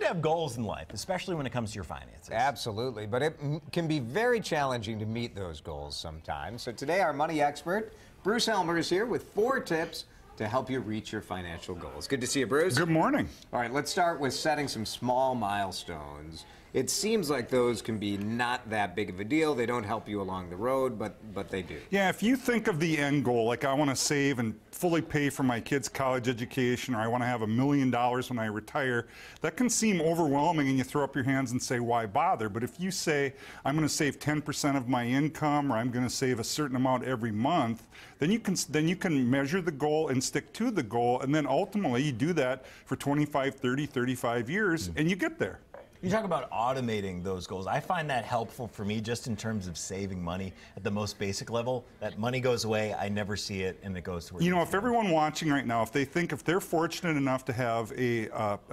have goals in life, especially when it comes to your finances. Absolutely, but it can be very challenging to meet those goals sometimes. So today our money expert, Bruce Helmer, is here with 4 tips to help you reach your financial goals. Good to see you, Bruce. Good morning. All right, let's start with setting some small milestones. It seems like those can be not that big of a deal. They don't help you along the road, but they do. Yeah, if you think of the end goal, like I want to save and fully pay for my kids' college education, or I want to have $1 million when I retire, that can seem overwhelming and you throw up your hands and say, why bother? But if you say, I'm going to save 10% of my income, or I'm going to save a certain amount every month, then you can measure the goal and stick to the goal, and then ultimately you do that for 25, 30, 35 years, and you get there. You talk about automating those goals. I find that helpful for me just in terms of saving money at the most basic level. That money goes away, I never see it, and it goes to where you know, if everyone watching right now, if they're fortunate enough to have a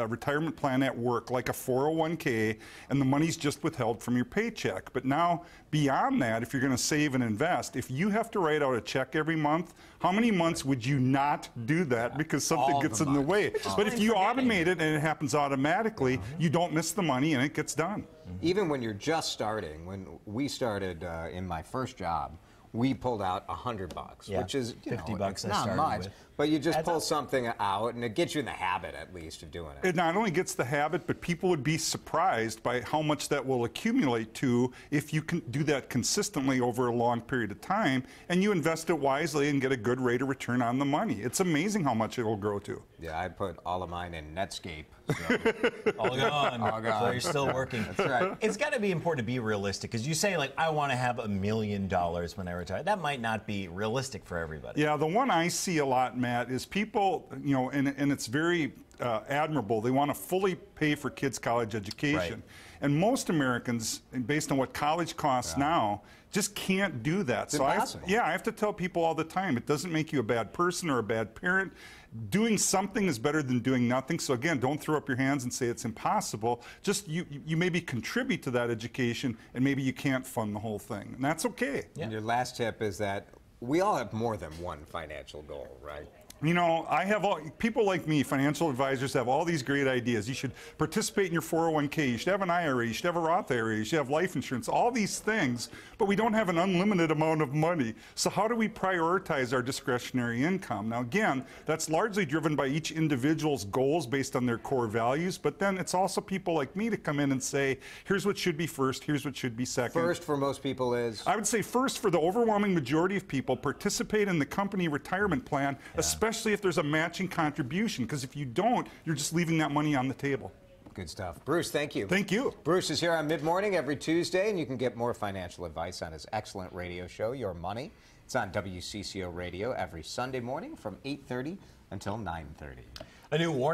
retirement plan at work, like a 401k, and the money's just withheld from your paycheck. But now, beyond that, if you're going to save and invest, if you have to write out a check every month, how many months would you not do that because something gets in the way? But if you automate it and it happens automatically, you don't miss the money and it gets done. Even when you're just starting, when we started in my first job, we pulled out $100, which is $50. It's not much, but you just pull something out, and it gets you in the habit, at least, of doing it. It not only gets the habit, but people would be surprised by how much that will accumulate to if you can do that consistently over a long period of time, and you invest it wisely and get a good rate of return on the money. It's amazing how much it will grow to. Yeah, I put all of mine in Netscape. So. All gone. All gone. So you're still working. That's right. It's got to be important to be realistic, because you say, like, I want to have $1 million when I retire. That might not be realistic for everybody. Yeah, the one I see a lot, Matt, is people, you know, and it's very admirable. They want to fully pay for kids' college education. Right. And most Americans, based on what college costs now, just can't do that. It's impossible. I have to tell people all the time, it doesn't make you a bad person or a bad parent. Doing something is better than doing nothing. So again, don't throw up your hands and say it's impossible. Just you maybe contribute to that education, and maybe you can't fund the whole thing. And that's okay. Yeah. And your last tip is that we all have more than one financial goal, right? You know, people like me, financial advisors, have all these great ideas. You should participate in your 401k, you should have an IRA, you should have a Roth IRA, you should have life insurance, all these things, but we don't have an unlimited amount of money. So how do we prioritize our discretionary income? Now again, that's largely driven by each individual's goals based on their core values, but then it's also people like me to come in and say, here's what should be first, here's what should be second. First for most people is? I would say first for the overwhelming majority of people, participate in the company retirement plan, especially if there's a matching contribution, because if you don't, you're just leaving that money on the table. Good stuff. Bruce, thank you. Thank you. Bruce is here on Mid-Morning every Tuesday, and you can get more financial advice on his excellent radio show, Your Money. It's on WCCO Radio every Sunday morning from 8:30 until 9:30. A new warning.